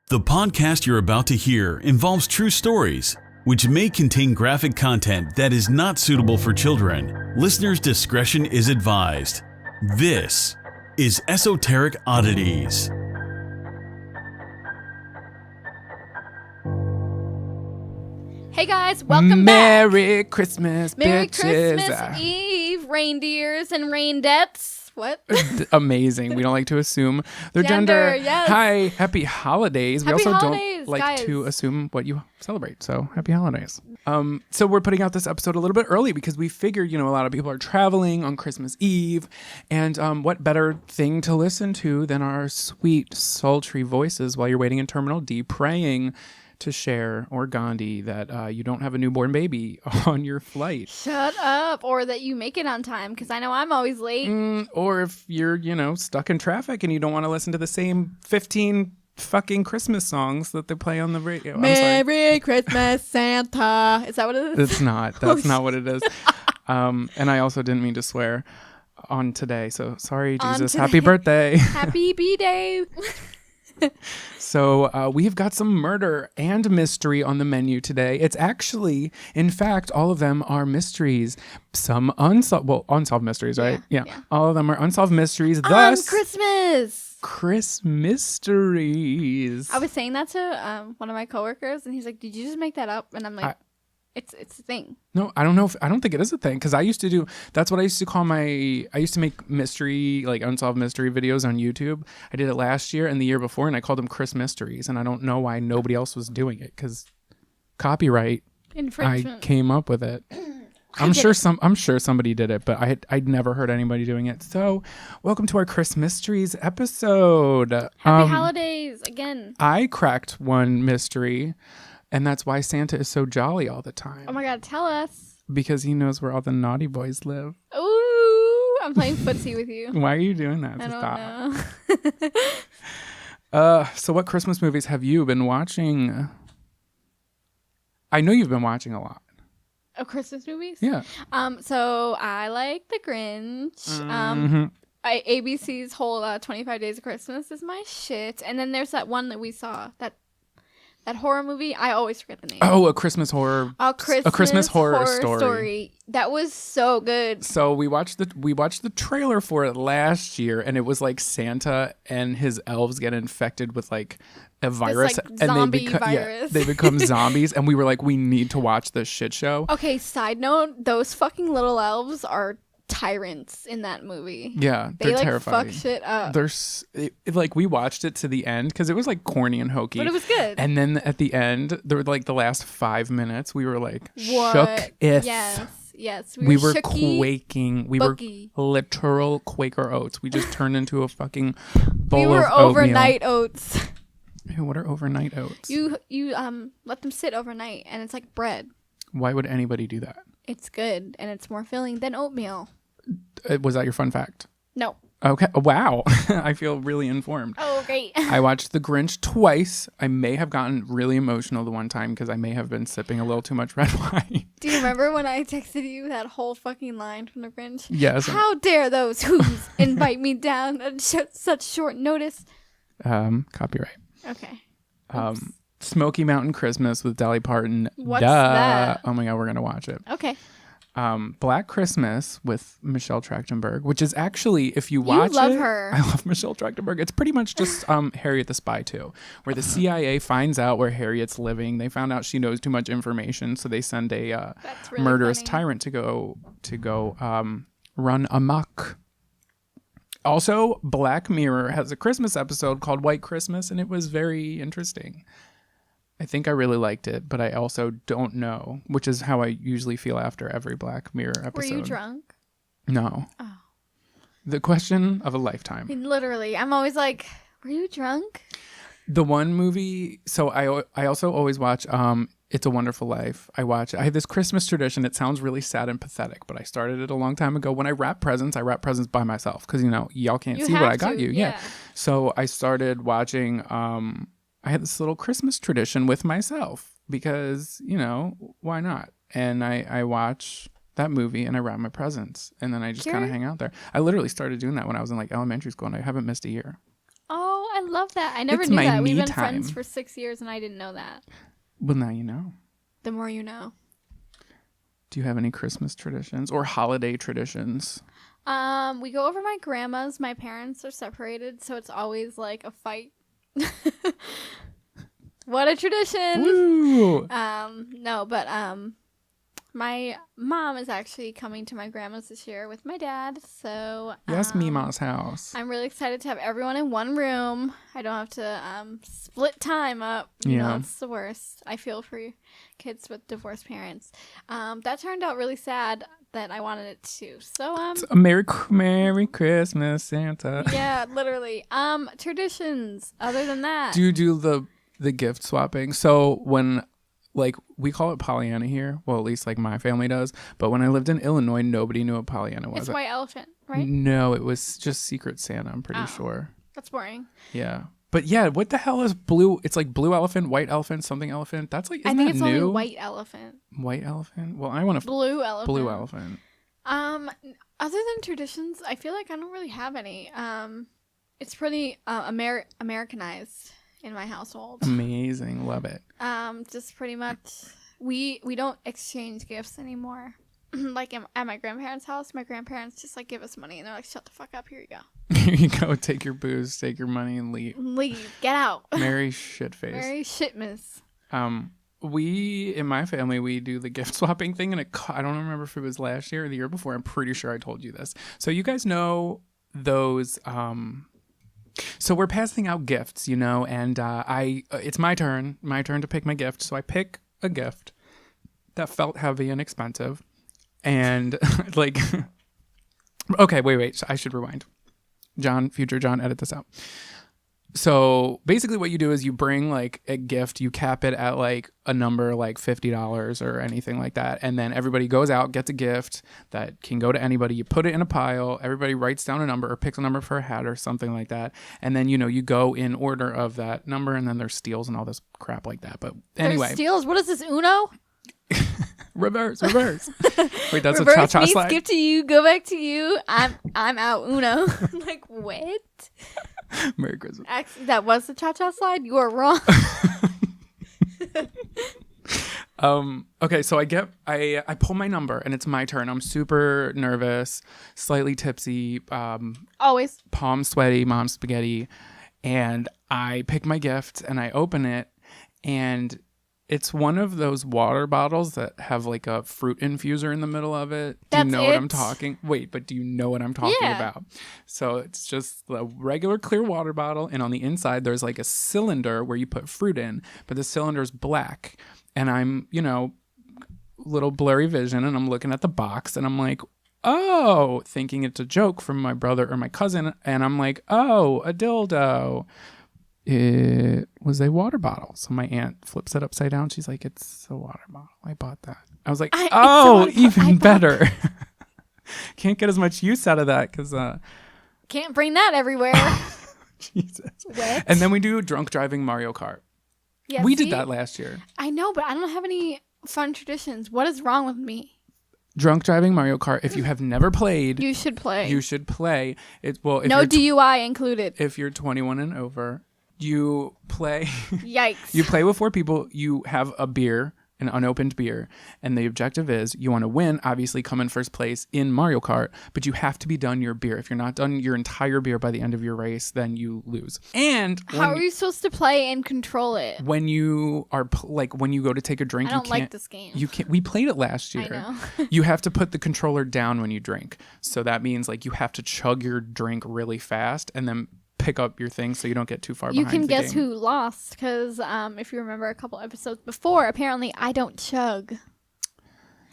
The podcast you're about to hear involves true stories, which may contain graphic content that is not suitable for children. Listeners' discretion is advised. This is Esoteric Oddities. Hey guys, welcome back. Merry Christmas, Merry bitches. Christmas Eve, reindeers and raindettes. What? Amazing. We don't like to assume their gender. Yes. Hi, happy holidays. Happy we also holidays, don't like guys. to assume what you celebrate. So happy holidays. So we're putting out this episode a little bit early because we figured, a lot of people are traveling on Christmas Eve. And what better thing to listen to than our sweet, sultry voices while you're waiting in Terminal D praying to Cher or Gandhi that you don't have a newborn baby on your flight. Shut up. Or that you make it on time, because I know I'm always late. Or if you're, stuck in traffic and you don't want to listen to the same 15 fucking Christmas songs that they play on the radio. Merry Christmas, Santa. Is that what it is? It's not. That's not what it is. And I also didn't mean to swear on today. So sorry, Jesus. Happy birthday. Happy B-Day. So we have got some murder and mystery on the menu today. It's actually, in fact, all of them are mysteries. Some unsolved mysteries, right? Yeah. All of them are unsolved mysteries. Thus, Christmas. Chrismysteries. I was saying that to one of my coworkers, and he's like, "Did you just make that up?" And I'm like, It's a thing. No, I don't know. I don't think it is a thing because I used to do. That's what I used to call I used to make mystery, like unsolved mystery videos on YouTube. I did it last year and the year before, and I called them Chrismysteries. And I don't know why nobody else was doing it because copyright Infringement. I came up with it. I'm sure somebody did it, but I'd never heard anybody doing it. So, welcome to our Chrismysteries episode. Happy holidays again. I cracked one mystery. And that's why Santa is so jolly all the time. Oh my God, tell us. Because he knows where all the naughty boys live. Ooh, I'm playing footsie with you. Why are you doing that? I don't know. So what Christmas movies have you been watching? I know you've been watching a lot. Of Christmas movies? Yeah. So I like The Grinch. ABC's whole 25 Days of Christmas is my shit. And then there's that one that we saw, that horror movie. I always forget the name. Oh, A Christmas Horror. A Christmas horror story. That was so good. So we watched the trailer for it last year, and it was like Santa and his elves get infected with like a virus, this, and zombie virus. they become zombies, and we were like, we need to watch this shit show. Okay, side note, those fucking little elves are tyrants in that movie. Yeah, they're like terrifying. Fuck shit up. Like we watched it to the end because it was like corny and hokey, but it was good. And then at the end, there were like the last 5 minutes, we were like what? shook. Yes. We were shooky, quaking. We boogie. were literal Quaker Oats. We just turned into a fucking bowl we were of oatmeal. overnight oats. Ew, what are overnight oats? You let them sit overnight, and it's like bread. Why would anybody do that? It's good, and it's more filling than oatmeal. Was that your fun fact? No. Okay. Wow. I feel really informed. Oh, great. I watched The Grinch twice. I may have gotten really emotional the one time because I may have been sipping a little too much red wine. Do you remember when I texted you that whole fucking line from The Grinch? Yes. How dare those who's invite me down at such short notice? Copyright. Okay. Smoky Mountain Christmas with Dolly Parton. What's that? Oh my God, we're going to watch it. Okay. Black Christmas with Michelle Trachtenberg, which is actually, if you watch love it, her. I love Michelle Trachtenberg. It's pretty much just Harriet the Spy 2, where the CIA finds out where Harriet's living. They found out she knows too much information, so they send a really murderous funny. tyrant to go run amok. Also, Black Mirror has a Christmas episode called White Christmas, and it was very interesting. I think I really liked it, but I also don't know, which is how I usually feel after every Black Mirror episode. Were you drunk? No. Oh. The question of a lifetime. I mean, literally. I'm always like, were you drunk? The one movie, so I also always watch It's a Wonderful Life. I have this Christmas tradition. It sounds really sad and pathetic, but I started it a long time ago. When I wrap presents by myself because, y'all can't see what I got you. Yeah. So I started watching... I had this little Christmas tradition with myself because, why not? And I watch that movie and I wrap my presents and then I just kind of hang out there. I literally started doing that when I was in like elementary school and I haven't missed a year. Oh, I love that. I never It's knew my that. We've me been time. friends for 6 years, and I didn't know that. Well, now you know. The more you know. Do you have any Christmas traditions or holiday traditions? We go over my grandma's. My parents are separated, so it's always like a fight. What a tradition! Woo! No, but my mom is actually coming to my grandma's this year with my dad, so Yes, Mima's house. I'm really excited to have everyone in one room. I don't have to split time up. You know, it's the worst. I feel for kids with divorced parents. That turned out really sad that I wanted it to. So It's a Merry Christmas, Santa. yeah, literally. Traditions other than that. Do you do the gift swapping? So when, like, we call it Pollyanna here. Well, at least like my family does. But when I lived in Illinois, nobody knew what Pollyanna was. It's White Elephant, right? No, it was just Secret Santa, I'm pretty sure. That's boring. Yeah. But yeah, what the hell is blue? It's like blue elephant, white elephant, something elephant. That's like, isn't I think that it's new? only White Elephant. White elephant? Well, I want Blue Elephant. blue elephant. Other than traditions, I feel like I don't really have any. It's pretty Americanized in my household. Amazing. Love it. Just pretty much, we don't exchange gifts anymore. Like at my grandparents' house, my grandparents just like give us money and they're like, "Shut the fuck up, here you go." Here you go. Take your booze, take your money, and leave. Leave, get out. Merry shitface. Merry shitmas. We in my family we do the gift swapping thing, and I don't remember if it was last year or the year before. I'm pretty sure I told you this. So you guys know those. So we're passing out gifts, you know, and it's my turn to pick my gift. So I pick a gift that felt heavy and expensive, and like, okay, wait, I should rewind. Future John, edit this out. So basically what you do is you bring like a gift, you cap it at like a number like $50 or anything like that. And then everybody goes out, gets a gift that can go to anybody. You put it in a pile. Everybody writes down a number or picks a number for a hat or something like that. And then, you know, you go in order of that number, and then there's steals and all this crap like that. But anyway. There's steals? What is this, Uno? Reverse. Wait, that's Reverse a cha-cha means slide? skip to you, go back to you. I'm out, Uno. Like, what? Merry Christmas. Actually, that was the cha-cha slide? You are wrong. Okay, so I pull my number and it's my turn. I'm super nervous, slightly tipsy, Always. palm sweaty, mom spaghetti, and I pick my gift and I open it, and it's one of those water bottles that have like a fruit infuser in the middle of it. Do you know what I'm talking? Wait, but do you know what I'm talking about? So it's just a regular clear water bottle, and on the inside there's like a cylinder where you put fruit in, but the cylinder's black. And I'm, you know, little blurry vision, and I'm looking at the box, and I'm like, oh, thinking it's a joke from my brother or my cousin, and I'm like, oh, a dildo. It was a water bottle. So my aunt flips it upside down. She's like, it's a water bottle. I bought that. I was like, even better. Can't get as much use out of that because can't bring that everywhere. Jesus. What? And then we do drunk driving Mario Kart. Yeah, we did that last year. I know, but I don't have any fun traditions. What is wrong with me? Drunk driving Mario Kart. If you have never played, you should play. You should play. If no DUI included. If you're 21 and over, you play. Yikes. You play with 4 people. You have a beer, an unopened beer, and the objective is you want to win, obviously come in first place in Mario Kart, but you have to be done your beer. If you're not done your entire beer by the end of your race, then you lose. And how are you supposed to play and control it? When you are when you go to take a drink, I don't like this game. You can't. We played it last year. I know. You have to put the controller down when you drink. So that means like you have to chug your drink really fast and then pick up your thing so you don't get too far behind. You can guess who lost because if you remember a couple episodes before, apparently I don't chug.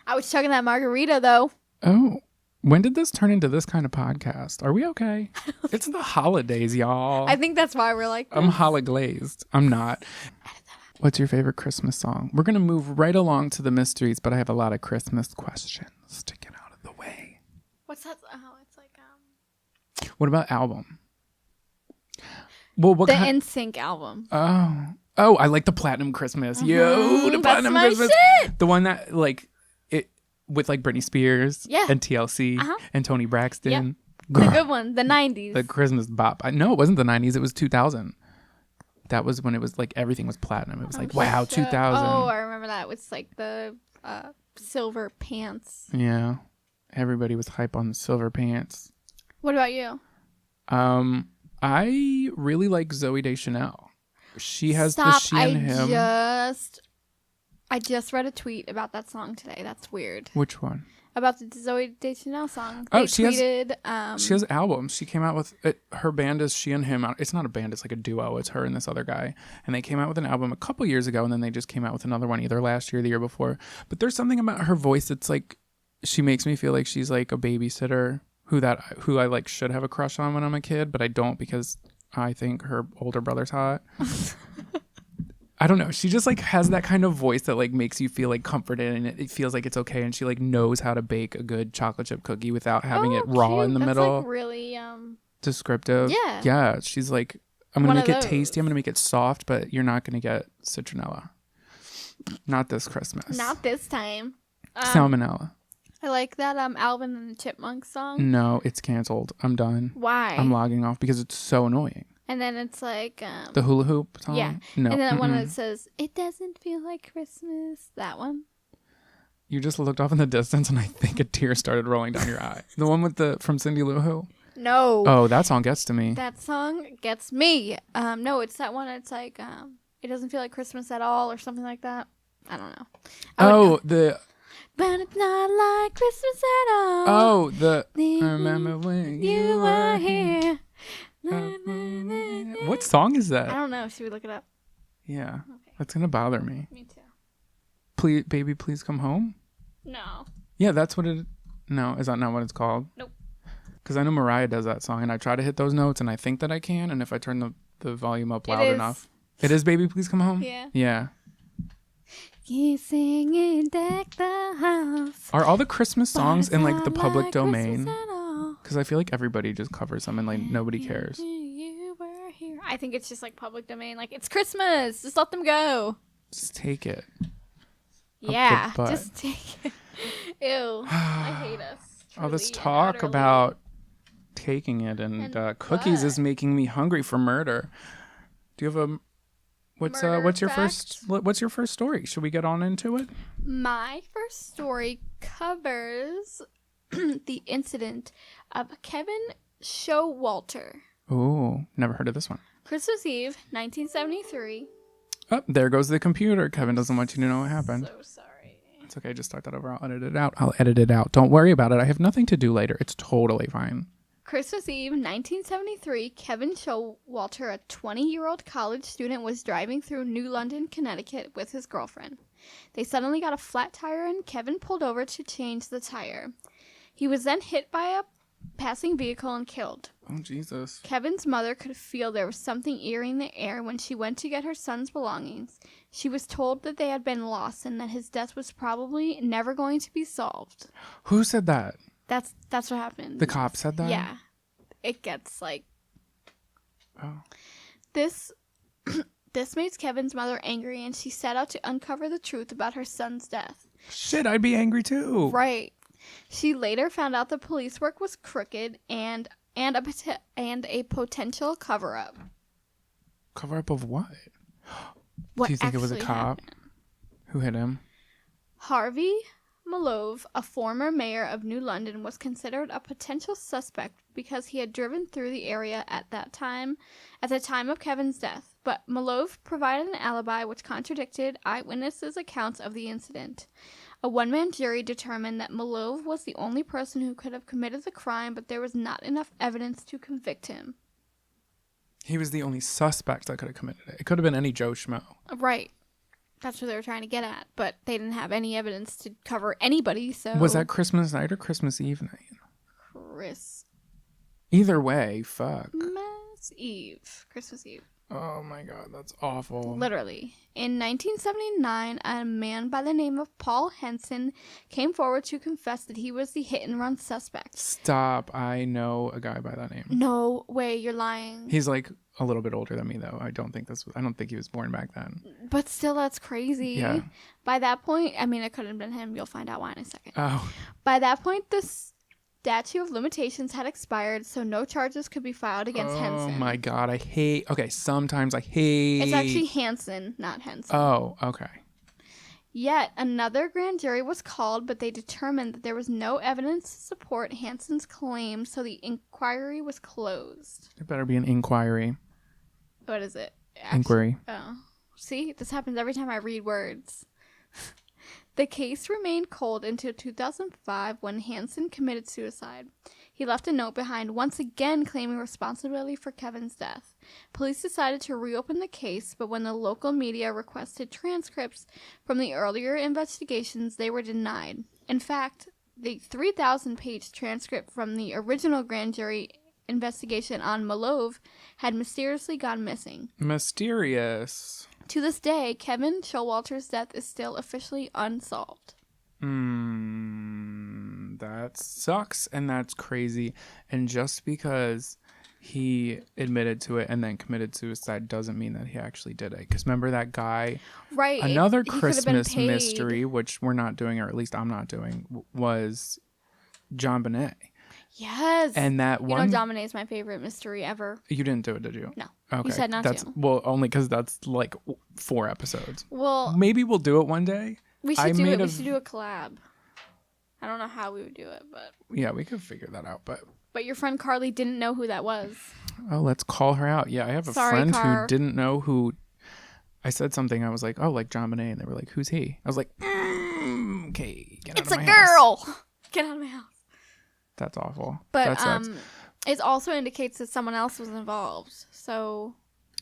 I was chugging that margarita though. Oh, when did this turn into this kind of podcast? Are we okay? It's the holidays, y'all. I think that's why we're like this. I'm hollow glazed. I'm not. What's your favorite Christmas song? We're going to move right along to the mysteries, but I have a lot of Christmas questions to get out of the way. What's that? Oh, it's like What about album? Well, what the NSYNC album. Oh, I like the Platinum Christmas. Yo, the Platinum Christmas. Shit. The one that like it with like Britney Spears and TLC and Toni Braxton. Yep. The good one, the 90s. The Christmas bop. No, it wasn't the 90s. It was 2000. That was when it was like everything was platinum. It was like, wow, 2000. Oh, I remember that. It's like the silver pants. Yeah. Everybody was hype on the silver pants. What about you? I really like Zooey Deschanel. She has the She and Him. I just read a tweet about that song today. That's weird. Which one? About the Zooey Deschanel song. She has albums. She came out with it. Her band is She and Him. It's not a band. It's like a duo. It's her and this other guy. And they came out with an album a couple years ago, and then they just came out with another one either last year or the year before. But there's something about her voice that's like, she makes me feel like she's like a babysitter who I like should have a crush on when I'm a kid, but I don't because I think her older brother's hot. I don't know. She just like has that kind of voice that like makes you feel like comforted, and it feels like it's okay. And she like knows how to bake a good chocolate chip cookie without having it raw in the middle. Like really descriptive. Yeah. Yeah. She's like, I'm gonna make it tasty. I'm gonna make it soft, but you're not gonna get citronella. Not this Christmas. Not this time. Salmonella. I like that Alvin and the Chipmunks song. No, it's canceled. I'm done. Why? I'm logging off because it's so annoying. And then it's like the hula hoop song. Yeah. No. And then one that says, "It doesn't feel like Christmas." That one. You just looked off in the distance, and I think a tear started rolling down your eye. The one with from Cindy Lou Who? No. Oh, that song gets to me. That song gets me. No, it's that one. It's like "It doesn't feel like Christmas at all" or something like that. I don't know. But it's not like Christmas at all. Oh, I remember when you were here. What song is that? I don't know. Should we look it up? Yeah. Okay. That's going to bother me. Me too. Please, baby, please come home? No. Yeah, that's what it... No, is that not what it's called? Nope. Because I know Mariah does that song, and I try to hit those notes, and I think that I can, and if I turn the volume up loud enough... It is Baby, Please Come Home? Yeah. Yeah. You sing and deck the house. Are all the Christmas songs in like the public domain? Because I feel like everybody just covers them and like nobody cares. You were here. I think it's just like public domain. Like, it's Christmas. Just let them go. Just take it. Yeah, just take it. Ew. I hate us. All this talk about taking it and cookies is making me hungry for murder. Do you have a... What's your first story? Should we get on into it? My first story covers the incident of Kevin Showalter. Ooh, never heard of this one. Christmas Eve, 1973. Oh, there goes the computer. Kevin doesn't want you to know what happened. So sorry. It's okay. Just start that over. I'll edit it out. Don't worry about it. I have nothing to do later. It's totally fine. Christmas Eve, 1973, Kevin Showalter, a 20-year-old college student, was driving through New London, Connecticut with his girlfriend. They suddenly got a flat tire, and Kevin pulled over to change the tire. He was then hit by a passing vehicle and killed. Oh, Jesus. Kevin's mother could feel there was something eerie in the air when she went to get her son's belongings. She was told that they had been lost and that his death was probably never going to be solved. Who said that? That's what happened. The cop said that? Yeah. It gets like... Oh. This made Kevin's mother angry, and she set out to uncover the truth about her son's death. Shit, I'd be angry too. Right. She later found out the police work was crooked and a potential cover-up. Cover-up of what? What? Do you think it was a cop who hit him? Harvey Malove, a former mayor of New London, was considered a potential suspect because he had driven through the area at the time of Kevin's death, but Malove provided an alibi which contradicted eyewitnesses' accounts of the incident. A one-man jury determined that Malove was the only person who could have committed the crime, but there was not enough evidence to convict him. He was the only suspect that could have committed it. It could have been any Joe Schmo. Right. That's what they were trying to get at, but they didn't have any evidence to cover anybody, so... Was that Christmas night or Christmas Eve night? Either way, fuck. Christmas Eve. Oh my God, that's awful. Literally. In 1979, a man by the name of Paul Henson came forward to confess that he was the hit-and-run suspect. Stop. I know a guy by that name. No way, you're lying. He's like a little bit older than me, though. I don't think he was born back then. But still, that's crazy. Yeah. By that point, I mean, it couldn't have been him. You'll find out why in a second. Oh. By that point, statute of limitations had expired, so no charges could be filed against Henson. Oh my God, I hate. Okay, sometimes I hate. It's actually Hanson, not Henson. Oh, okay. Yet another grand jury was called, but they determined that there was no evidence to support Hanson's claim, so the inquiry was closed. It better be an inquiry. What is it? Inquiry. Oh. See, this happens every time I read words. The case remained cold until 2005 when Hanson committed suicide. He left a note behind, once again claiming responsibility for Kevin's death. Police decided to reopen the case, but when the local media requested transcripts from the earlier investigations, they were denied. In fact, the 3,000-page transcript from the original grand jury investigation on Malov had mysteriously gone missing. Mysterious. To this day, Kevin Showalter's death is still officially unsolved. That sucks and that's crazy. And just because he admitted to it and then committed suicide doesn't mean that he actually did it. Because remember that guy? Right. Another Christmas mystery, which we're not doing, or at least I'm not doing, was John Bonet. Yes. And that one. You know, John Bonet is my favorite mystery ever. You didn't do it, did you? No. Okay. You said not to. Well, only because that's like 4 episodes. Well, maybe we'll do it one day. We should do it. We should do a collab. I don't know how we would do it, but yeah, we could figure that out. But your friend Carly didn't know who that was. Oh, let's call her out. Yeah, I have a friend who didn't know who. I said something. I was like, oh, like John Bonet, and they were like, who's he? I was like, okay, get out of my house. It's a girl. Get out of my house. That's awful. But that sucks. It also indicates that someone else was involved. So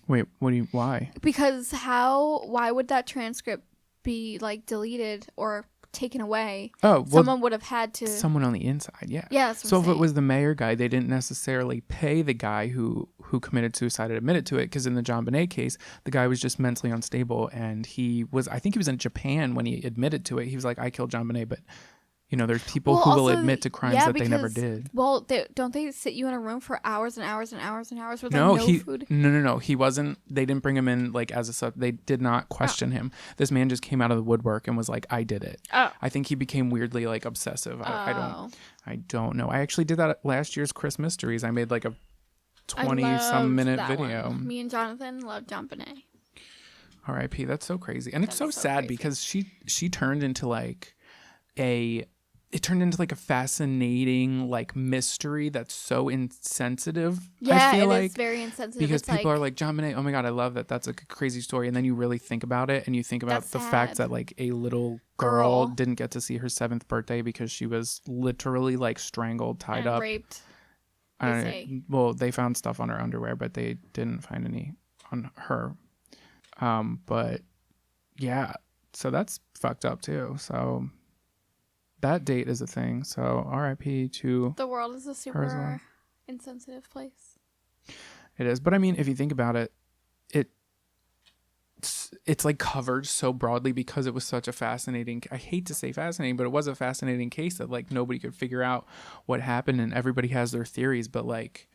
wait, why? Because why would that transcript be like deleted or taken away? Oh, well, someone would have had to. Someone on the inside, yeah. Yeah. So if it was the mayor guy, they didn't necessarily pay the guy who committed suicide and admitted to it, because in the John Bonet case, the guy was just mentally unstable, and I think he was in Japan when he admitted to it. He was like, I killed John Bonet, but. You know, there's people who will admit to crimes that they never did. Well, don't they sit you in a room for hours and hours and hours and hours with no food? No. He wasn't. They didn't bring him in like as a sub. They did not question him. This man just came out of the woodwork and was like, "I did it." Oh. I think he became weirdly like obsessive. I don't know. I actually did that at last year's Chrismysteries. I made like a 20-some minute video. One. Me and Jonathan loved John Bonet. R.I.P. That's so crazy, and it's so sad because she turned into like It turned into like a fascinating like mystery that's so insensitive. Yeah, I feel it is very insensitive. Because people are like, John Bonet, oh my God, I love that. That's a crazy story. And then you really think about it, and you think about the fact that like a little girl didn't get to see her 7th birthday because she was literally like strangled, tied up, raped. Well, they found stuff on her underwear, but they didn't find any on her. But yeah, so that's fucked up too. So. That date is a thing, so R.I.P. to... The world is a super insensitive place. It is, but I mean, if you think about it, it's like covered so broadly because it was such a fascinating... I hate to say fascinating, but it was a fascinating case that like nobody could figure out what happened, and everybody has their theories, but like...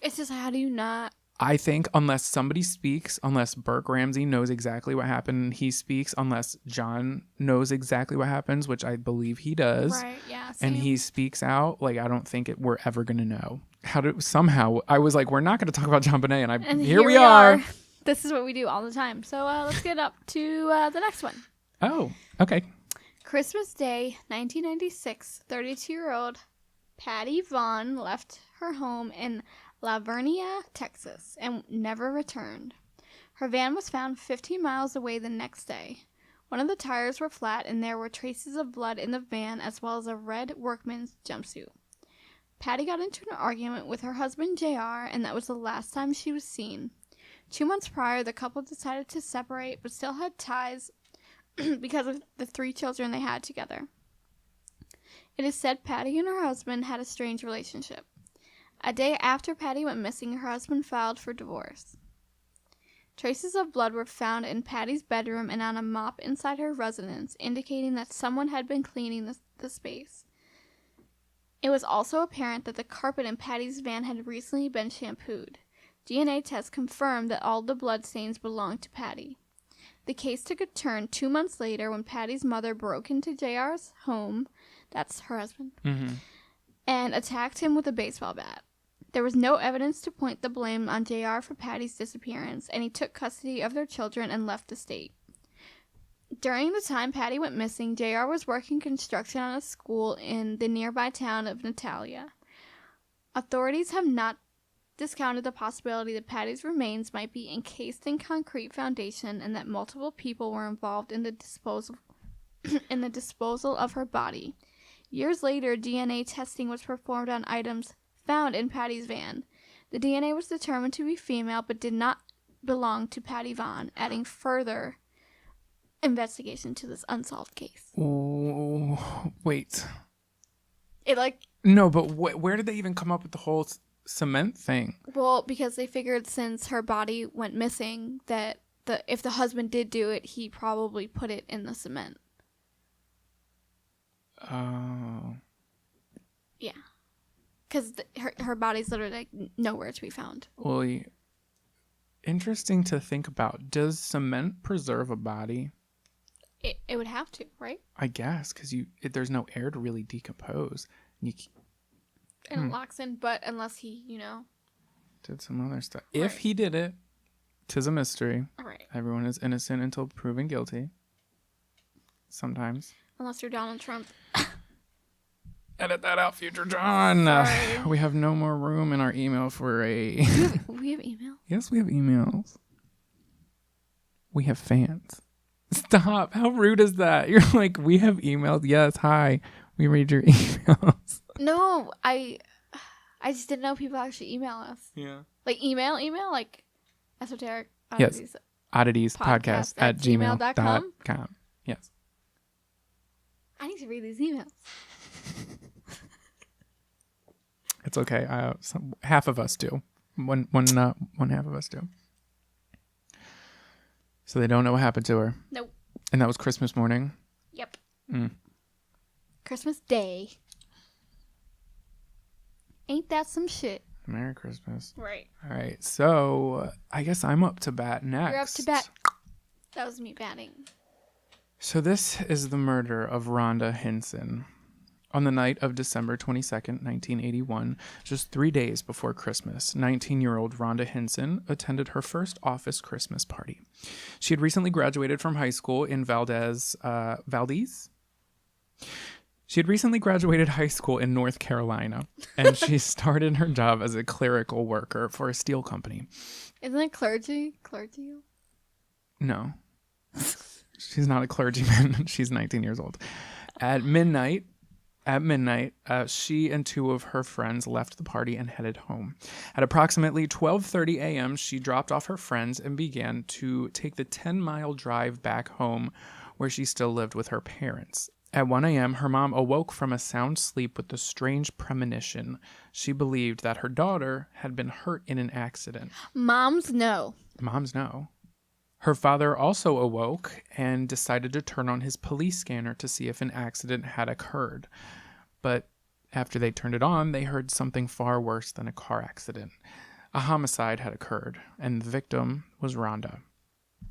It's just, how do you not... I think unless somebody speaks, unless Burke Ramsey knows exactly what happened and he speaks, unless John knows exactly what happens, which I believe he does, right? Yeah, same. and he speaks out, like I don't think we're ever gonna know somehow. I was like, we're not gonna talk about John Bonet, and here we are. This is what we do all the time. So let's get up to the next one. Oh, okay. Christmas Day, 1996. 32-year-old Patty Vaughn left her home in La Vernia, Texas, and never returned. Her van was found 15 miles away the next day. One of the tires were flat, and there were traces of blood in the van, as well as a red workman's jumpsuit. Patty got into an argument with her husband, JR, and that was the last time she was seen. 2 months prior, the couple decided to separate, but still had ties because of the 3 children they had together. It is said Patty and her husband had a strange relationship. A day after Patty went missing, her husband filed for divorce. Traces of blood were found in Patty's bedroom and on a mop inside her residence, indicating that someone had been cleaning the space. It was also apparent that the carpet in Patty's van had recently been shampooed. DNA tests confirmed that all the blood stains belonged to Patty. The case took a turn 2 months later when Patty's mother broke into JR's home. that's her husband, Mm-hmm. and attacked him with a baseball bat. There was no evidence to point the blame on JR for Patty's disappearance, and he took custody of their children and left the state. During the time Patty went missing, JR was working construction on a school in the nearby town of Natalia. Authorities have not discounted the possibility that Patty's remains might be encased in concrete foundation and that multiple people were involved in the disposal of her body. Years later, DNA testing was performed on items found in Patty's van. The DNA was determined to be female but did not belong to Patty Vaughn, adding further investigation to this unsolved case. Oh, wait. No, but where did they even come up with the whole cement thing? Well, because they figured since her body went missing that if the husband did do it, he probably put it in the cement. Oh. Yeah. Because her body's literally like nowhere to be found. Well, interesting to think about. Does cement preserve a body? It would have to, right? I guess, because there's no air to really decompose. And it locks in, but unless he, did some other stuff. Right. If he did it, 'tis a mystery. Right. Everyone is innocent until proven guilty. Sometimes. Unless you're Donald Trump. Edit that out, future John. Sorry. We have no more room in our email for a... We have email? Yes, we have emails. We have fans. Stop. How rude is that? You're like, we have emails. Yes, hi. We read your emails. No, I just didn't know people actually email us. Yeah. Like email, like Esoteric Yes. Oddities. Oddities podcast at gmail.com. Yes. I need to read these emails. It's okay. Half of us do. One half of us do. So they don't know what happened to her. Nope. And that was Christmas morning. Yep. Mm. Christmas Day. Ain't that some shit? Merry Christmas. Right. All right. So I guess I'm up to bat next. You're up to bat. That was me batting. So this is the murder of Rhonda Hinson. On the night of December 22nd, 1981, just 3 days before Christmas, 19-year-old Rhonda Hinson attended her first office Christmas party. She had recently graduated from high school in Valdez? She had recently graduated high school in North Carolina, and she started her job as a clerical worker for a steel company. Isn't it clergy? No. She's not a clergyman. She's 19 years old. At midnight, she and two of her friends left the party and headed home. At approximately 12:30 a.m., she dropped off her friends and began to take the 10-mile drive back home where she still lived with her parents. At 1 a.m., her mom awoke from a sound sleep with a strange premonition. She believed that her daughter had been hurt in an accident. Moms know. Her father also awoke and decided to turn on his police scanner to see if an accident had occurred. But after they turned it on, they heard something far worse than a car accident. A homicide had occurred, and the victim was Rhonda.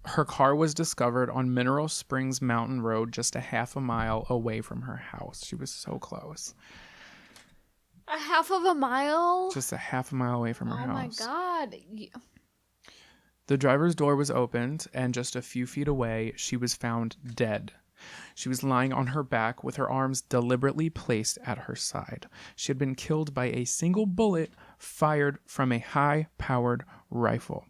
Her car was discovered on Mineral Springs Mountain Road just a half a mile away from her house. She was so close. A half of a mile? Just a half a mile away from her house. Oh my God. The driver's door was opened, and just a few feet away, she was found dead. She was lying on her back with her arms deliberately placed at her side. She had been killed by a single bullet fired from a high-powered rifle.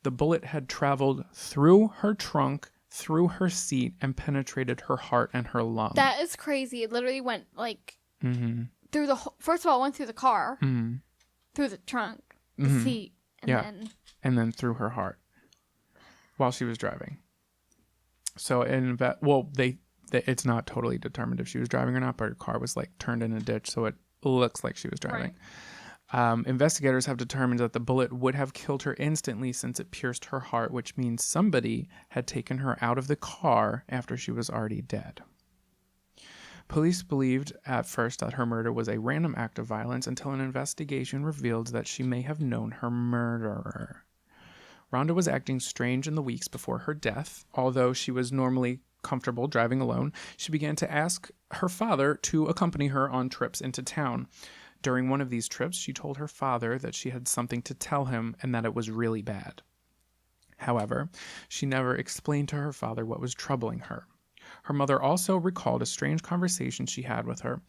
The bullet had traveled through her trunk, through her seat, and penetrated her heart and her lung. That is crazy. It literally went through the first of all, it went through the car, through the trunk, the seat, and then through her heart while she was driving. So it's not totally determined if she was driving or not, but her car was turned in a ditch, so it looks like she was driving. Right. Investigators have determined that the bullet would have killed her instantly since it pierced her heart, which means somebody had taken her out of the car after she was already dead. Police believed at first that her murder was a random act of violence until an investigation revealed that she may have known her murderer. Rhonda was acting strange in the weeks before her death. Although she was normally comfortable driving alone, she began to ask her father to accompany her on trips into town. During one of these trips, she told her father that she had something to tell him and that it was really bad. However, she never explained to her father what was troubling her. Her mother also recalled a strange conversation she had with her.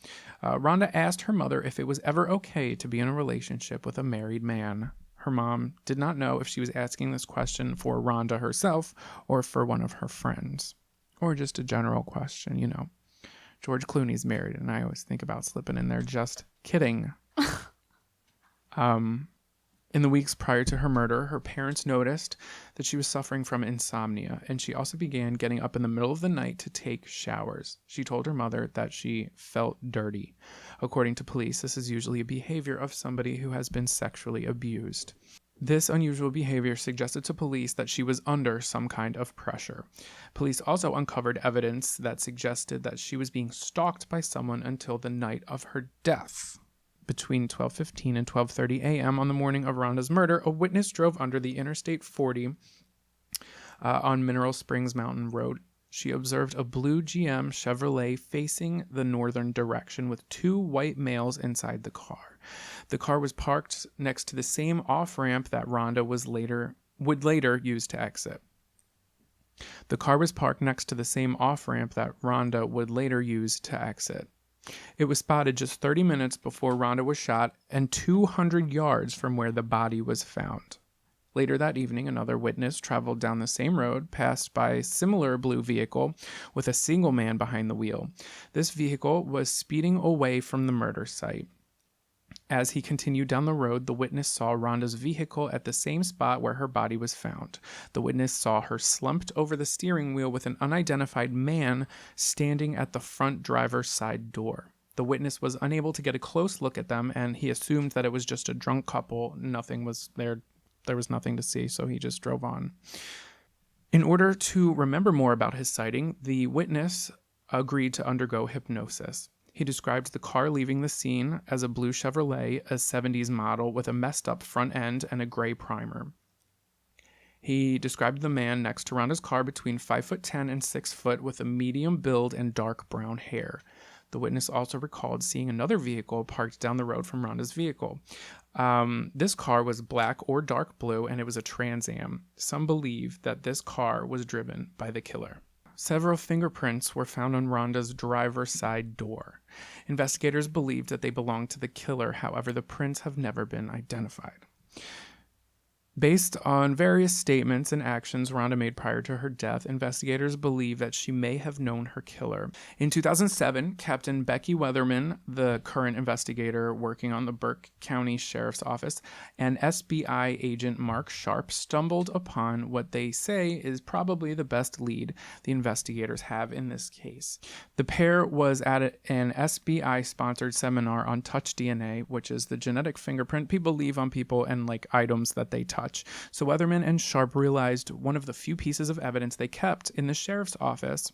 Rhonda asked her mother if it was ever okay to be in a relationship with a married man. Her mom did not know if she was asking this question for Rhonda herself or for one of her friends, or just a general question, you know. George Clooney's married, and I always think about slipping in there. Just kidding. In the weeks prior to her murder, her parents noticed that she was suffering from insomnia, and she also began getting up in the middle of the night to take showers. She told her mother that she felt dirty. According to police, this is usually a behavior of somebody who has been sexually abused. This unusual behavior suggested to police that she was under some kind of pressure. Police also uncovered evidence that suggested that she was being stalked by someone until the night of her death. Between 12:15 and 12:30 a.m. on the morning of Rhonda's murder, a witness drove under the Interstate 40 on Mineral Springs Mountain Road. She observed a blue GM Chevrolet facing the northern direction with two white males inside the car. The car was parked next to the same off-ramp that Rhonda would later use to exit. The car was parked next to the same off-ramp that Rhonda would later use to exit. It was spotted just 30 minutes before Rhonda was shot and 200 yards from where the body was found. Later that evening, another witness traveled down the same road, passed by a similar blue vehicle with a single man behind the wheel. This vehicle was speeding away from the murder site. As he continued down the road, the witness saw Rhonda's vehicle at the same spot where her body was found. The witness saw her slumped over the steering wheel with an unidentified man standing at the front driver's side door. The witness was unable to get a close look at them, and he assumed that it was just a drunk couple. Nothing was there. There was nothing to see, so he just drove on. In order to remember more about his sighting, the witness agreed to undergo hypnosis. He described the car leaving the scene as a blue Chevrolet, a 70s model with a messed up front end and a gray primer. He described the man next to Rhonda's car between 5'10" and 6 foot with a medium build and dark brown hair. The witness also recalled seeing another vehicle parked down the road from Rhonda's vehicle. This car was black or dark blue, and it was a Trans Am. Some believe that this car was driven by the killer. Several fingerprints were found on Rhonda's driver's side door. Investigators believed that they belonged to the killer, however, the prints have never been identified. Based on various statements and actions Rhonda made prior to her death, investigators believe that she may have known her killer. In 2007, Captain Becky Weatherman, the current investigator working on the Burke County Sheriff's Office, and SBI agent Mark Sharp stumbled upon what they say is probably the best lead the investigators have in this case. The pair was at an SBI-sponsored seminar on touch DNA, which is the genetic fingerprint people leave on people and like items that they touch. So Weatherman and Sharp realized one of the few pieces of evidence they kept in the sheriff's office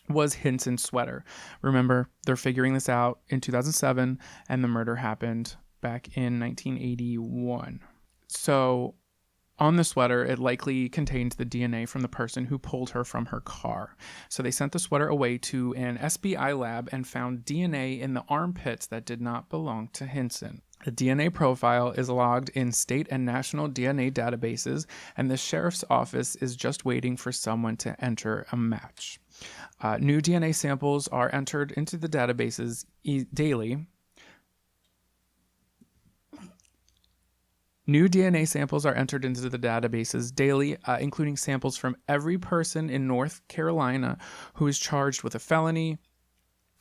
was Hinson's sweater. Remember, they're figuring this out in 2007, and the murder happened back in 1981. So on the sweater, it likely contained the DNA from the person who pulled her from her car. So they sent the sweater away to an SBI lab and found DNA in the armpits that did not belong to Hinson. The DNA profile is logged in state and national DNA databases, and the sheriff's office is just waiting for someone to enter a match. New DNA samples are entered into the databases daily. New DNA samples are entered into the databases daily, including samples from every person in North Carolina who is charged with a felony,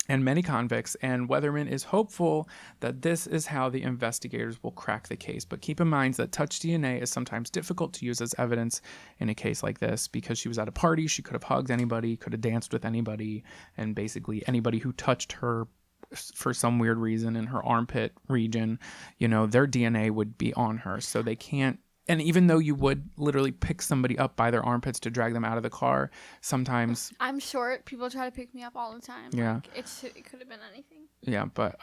and many convicts, and Weatherman is hopeful that this is how the investigators will crack the case. But keep in mind that touch DNA is sometimes difficult to use as evidence in a case like this because she was at a party, she could have hugged anybody, could have danced with anybody, and basically anybody who touched her for some weird reason in her armpit region, you know, their DNA would be on her. So they can't. And even though you would literally pick somebody up by their armpits to drag them out of the car, sometimes... I'm short. People try to pick me up all the time. Yeah. Like, it could have been anything. Yeah, but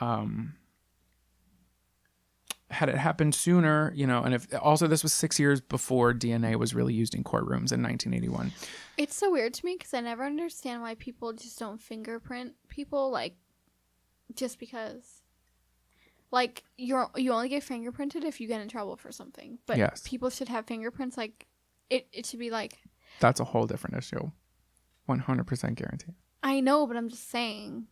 had it happened sooner, and if also this was 6 years before DNA was really used in courtrooms in 1981. It's so weird to me because I never understand why people just don't fingerprint people, like, just because. Like, you only get fingerprinted if you get in trouble for something. But yes. People should have fingerprints, like, it should be like... That's a whole different issue. 100% guarantee. I know, but I'm just saying.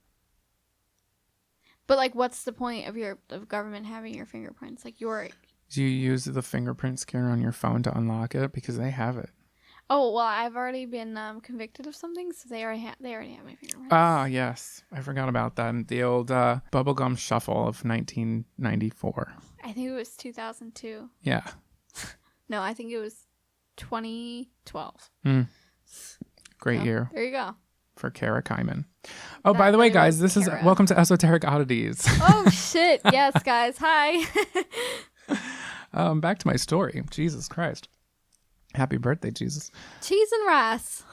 But, like, what's the point of government having your fingerprints? Like, Do you use the fingerprint scanner on your phone to unlock it? Because they have it. Oh, well, I've already been convicted of something, so they already have my fingerprints. Ah, yes. I forgot about that. The old bubblegum shuffle of 1994. I think it was 2002. Yeah. No, I think it was 2012. Great year. There you go. For Kara Kyman. Oh, by the way, guys, this is welcome to Esoteric Oddities. Oh, shit. Yes, guys. Hi. Back to my story. Jesus Christ. Happy birthday, Jesus. Cheese and rice.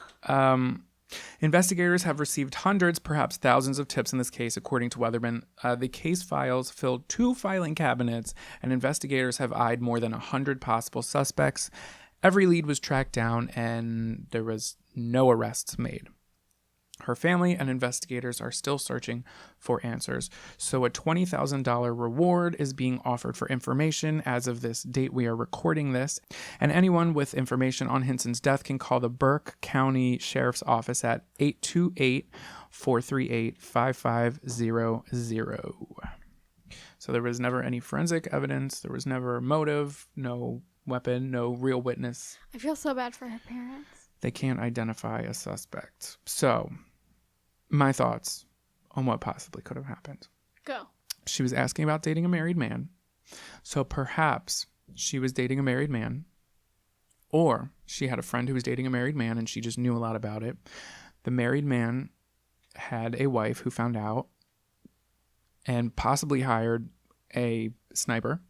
Investigators have received hundreds, perhaps thousands of tips in this case, according to Weatherman. The case files filled 2 filing cabinets, and investigators have eyed more than 100 possible suspects. Every lead was tracked down, and there was no arrests made. Her family and investigators are still searching for answers. So a $20,000 reward is being offered for information as of this date we are recording this. And anyone with information on Hinson's death can call the Burke County Sheriff's Office at 828-438-5500. So there was never any forensic evidence. There was never motive, no weapon, no real witness. I feel so bad for her parents. They can't identify a suspect. So, my thoughts on what possibly could have happened. Go. She was asking about dating a married man. So perhaps she was dating a married man. Or she had a friend who was dating a married man and she just knew a lot about it. The married man had a wife who found out and possibly hired a sniper.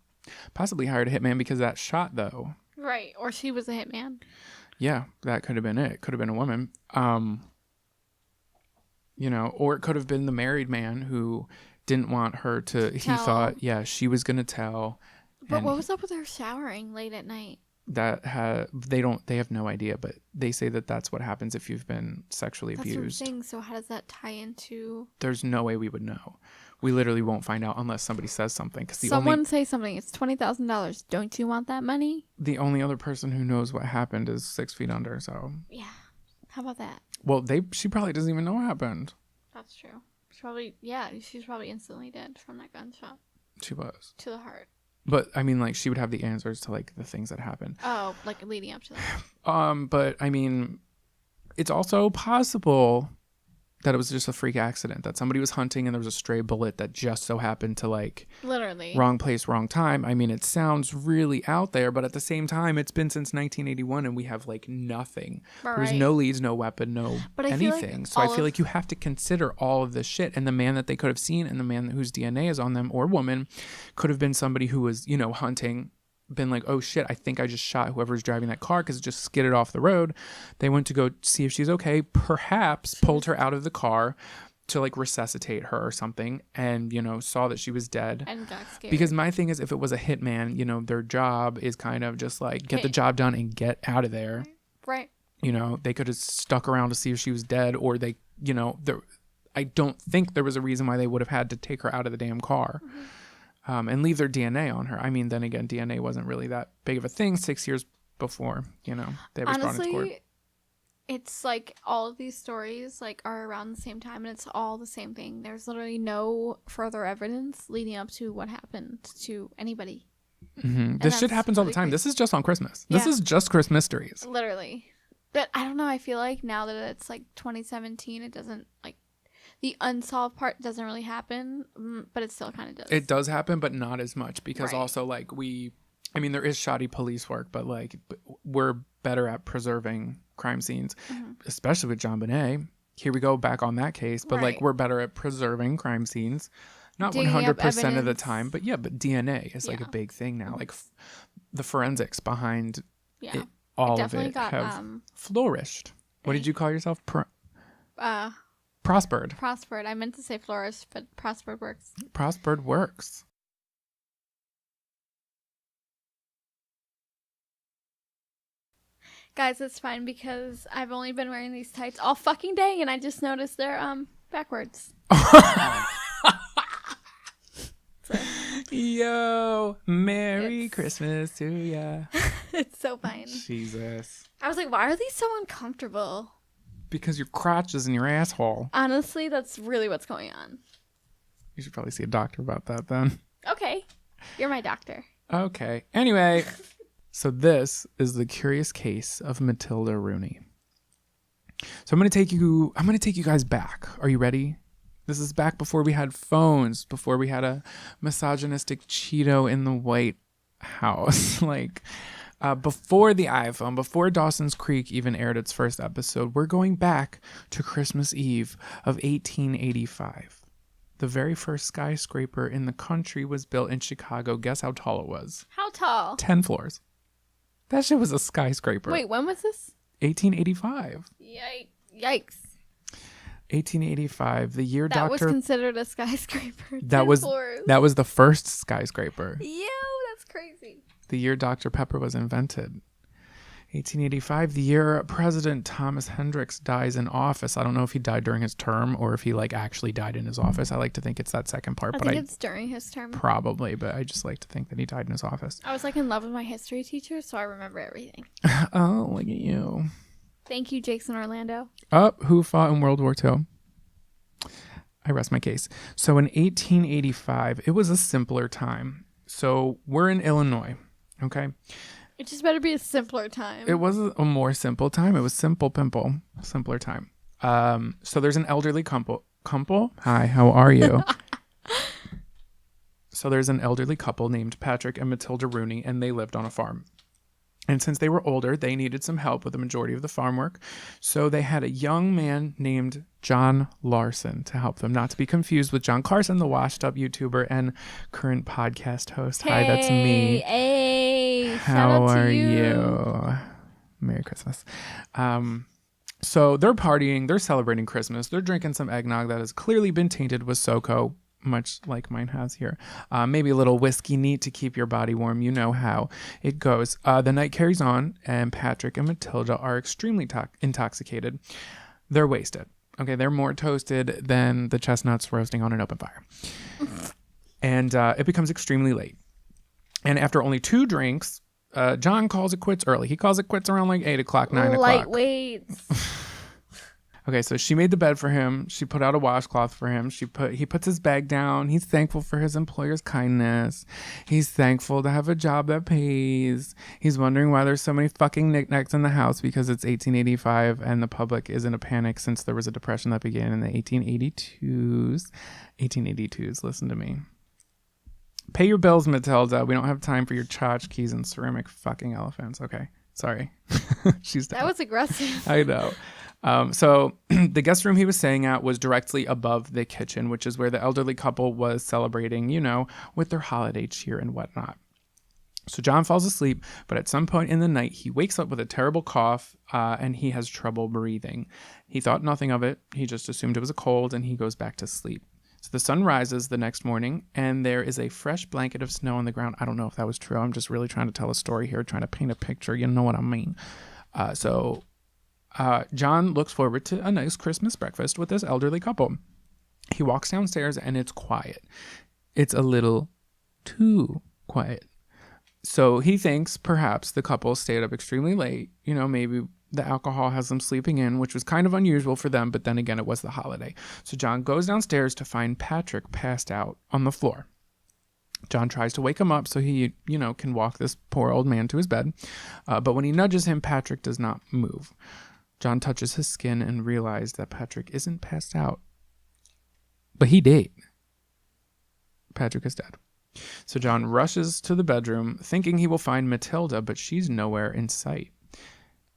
Possibly hired a hitman because that shot, though. Right. Or she was a hitman. Yeah, that could have been it. It could have been a woman. Or it could have been the married man who didn't want her to, he thought, she was going to tell. But what was up with her showering late at night? They have no idea, but they say that that's what happens if you've been sexually abused. That's what I'm saying. So how does that tie into? There's no way we would know. We literally won't find out unless somebody says something. Someone say something. It's $20,000. Don't you want that money? The only other person who knows what happened is 6 feet under. So yeah, how about that? Well, she probably doesn't even know what happened. That's true. She's probably instantly dead from that gunshot. She was to the heart. But I mean, like, she would have the answers to like the things that happened. Oh, like leading up to that. But I mean, it's also possible that it was just a freak accident, that somebody was hunting and there was a stray bullet that just so happened to like literally wrong place, wrong time. I mean, it sounds really out there, but at the same time, it's been since 1981 and we have like nothing. Right. There's no leads, no weapon, no anything. So I feel like you have to consider all of this shit. And the man that they could have seen and the man whose DNA is on them or woman could have been somebody who was, hunting, been like, oh shit, I think I just shot whoever's driving that car because it just skidded off the road. They went to go see if she's okay, perhaps pulled her out of the car to like resuscitate her or something and, saw that she was dead. And got scared. Because my thing is, if it was a hitman, their job is kind of just like get the job done and get out of there. Right. They could have stuck around to see if she was dead or they, I don't think there was a reason why they would have had to take her out of the damn car. Mm-hmm. And leave their DNA on her. I mean, then again, DNA wasn't really that big of a thing 6 years before, they was brought into court. It's like all of these stories like are around the same time and it's all the same thing. There's literally no further evidence leading up to what happened to anybody. Mm-hmm. This shit happens all the time. Crazy. This is just on Christmas. Yeah. This is just Chrismysteries. Literally. But I don't know. I feel like now that it's like 2017, it doesn't like... The unsolved part doesn't really happen, but it still kind of does. It does happen, but not as much because also like there is shoddy police work, but like we're better at preserving crime scenes, especially with John Bonet. Here we go back on that case, but like we're better at preserving crime scenes. Not 100% of the time, but DNA is like a big thing now. Like the forensics behind all of it have flourished. What did you call yourself? Prospered. I meant to say flourished, but prospered works. Prospered works. Guys, it's fine because I've only been wearing these tights all fucking day and I just noticed they're backwards. So. Yo, Merry Christmas to ya. It's so fine. Jesus. I was like, why are these so uncomfortable? Because your crotch is in your asshole. Honestly, that's really what's going on. You should probably see a doctor about that then. Okay. You're my doctor. Okay. Anyway, so this is the curious case of Matilda Rooney. So I'm going to take you guys back. Are you ready? This is back before we had phones, before we had a misogynistic Cheeto in the White House. Before the iPhone, before Dawson's Creek even aired its first episode, we're going back to Christmas Eve of 1885. The very first skyscraper in the country was built in Chicago. Guess how tall it was? How tall? 10 floors. That shit was a skyscraper. Wait, when was this? 1885. Yikes. 1885, the year That was Dr. considered a skyscraper. That was the first skyscraper. Ew, that's crazy. The year Dr. Pepper was invented. 1885, the year President Thomas Hendricks dies in office. I don't know if he died during his term or if he actually died in his office. I like to think it's that second part. I think it's during his term. Probably, but I just like to think that he died in his office. I was in love with my history teacher, so I remember everything. Oh, look at you. Thank you, Jason Orlando. Who fought in World War II? I rest my case. So in 1885, it was a simpler time. So we're in Illinois, okay? It just better be a simpler time. It was a more simple time. It was simpler time. So there's an elderly couple. Hi, how are you? So there's an elderly couple named Patrick and Matilda Rooney, and they lived on a farm. And since they were older, they needed some help with the majority of the farm work. So they had a young man named John Larson to help them, not to be confused with John Carson, the washed-up YouTuber and current podcast host. Hey, hi, that's me. Hey, how are you? Merry Christmas. So they're partying. They're celebrating Christmas. They're drinking some eggnog that has clearly been tainted with SoCo, much like mine has here. Maybe a little whiskey neat to keep your body warm. You know how it goes. The night carries on, and Patrick and Matilda are extremely intoxicated. They're wasted. Okay, they're more toasted than the chestnuts roasting on an open fire. And it becomes extremely late. And after only 2 drinks, John calls it quits early. He calls it quits around 8 o'clock, 9 o'clock. Lightweights. Okay, so she made the bed for him. She put out a washcloth for him. He puts his bag down. He's thankful for his employer's kindness. He's thankful to have a job that pays. He's wondering why there's so many fucking knickknacks in the house because it's 1885 and the public is in a panic since there was a depression that began in the 1882s. 1882s, listen to me. Pay your bills, Matilda. We don't have time for your tchotchkes and ceramic fucking elephants. Okay, sorry. She's done. That was aggressive. I know. So the guest room he was staying at was directly above the kitchen, which is where the elderly couple was celebrating, with their holiday cheer and whatnot. So John falls asleep, but at some point in the night, he wakes up with a terrible cough and he has trouble breathing. He thought nothing of it. He just assumed it was a cold and he goes back to sleep. So the sun rises the next morning and there is a fresh blanket of snow on the ground. I don't know if that was true. I'm just really trying to tell a story here, trying to paint a picture. You know what I mean? John looks forward to a nice Christmas breakfast with this elderly couple. He walks downstairs and it's quiet. It's a little too quiet. So he thinks perhaps the couple stayed up extremely late. Maybe the alcohol has them sleeping in, which was kind of unusual for them. But then again, it was the holiday. So John goes downstairs to find Patrick passed out on the floor. John tries to wake him up so he, can walk this poor old man to his bed. But when he nudges him, Patrick does not move. John touches his skin and realizes that Patrick isn't passed out. But he did. Patrick is dead. So John rushes to the bedroom, thinking he will find Matilda, but she's nowhere in sight.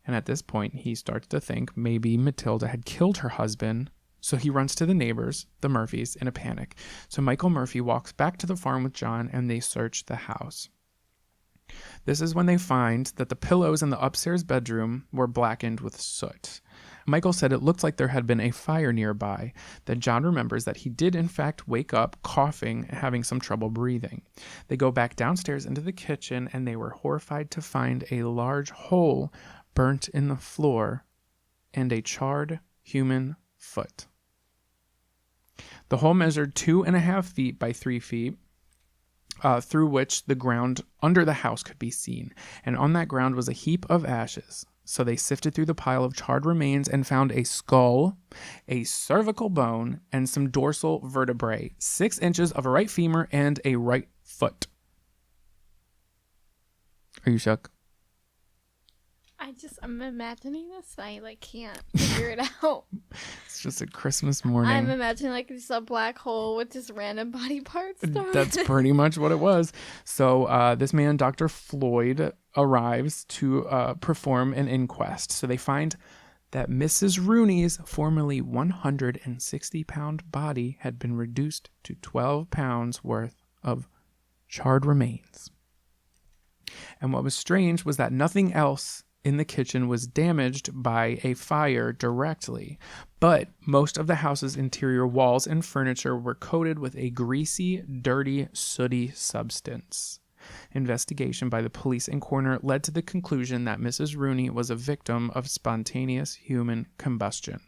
And at this point, he starts to think maybe Matilda had killed her husband. So he runs to the neighbors, the Murphys, in a panic. So Michael Murphy walks back to the farm with John, and they search the house. This is when they find that the pillows in the upstairs bedroom were blackened with soot. Michael said it looked like there had been a fire nearby. Then John remembers that he did in fact wake up coughing and having some trouble breathing. They go back downstairs into the kitchen and they were horrified to find a large hole burnt in the floor, and a charred human foot. The hole measured 2.5 feet by 3 feet, through which the ground under the house could be seen, and on that ground was a heap of ashes. So they sifted through the pile of charred remains and found a skull, a cervical bone, and some dorsal vertebrae, 6 inches of a right femur, and a right foot. Are you shook? I'm imagining this and I can't figure it out. It's just a Christmas morning. I'm imagining just a black hole with just random body parts. That's pretty much what it was. So this man, Dr. Floyd, arrives to perform an inquest. So they find that Mrs. Rooney's formerly 160-pound body had been reduced to 12 pounds worth of charred remains. And what was strange was that nothing else in the kitchen was damaged by a fire directly, but most of the house's interior walls and furniture were coated with a greasy, dirty, sooty substance. Investigation by the police and coroner led to the conclusion that Mrs. Rooney was a victim of spontaneous human combustion.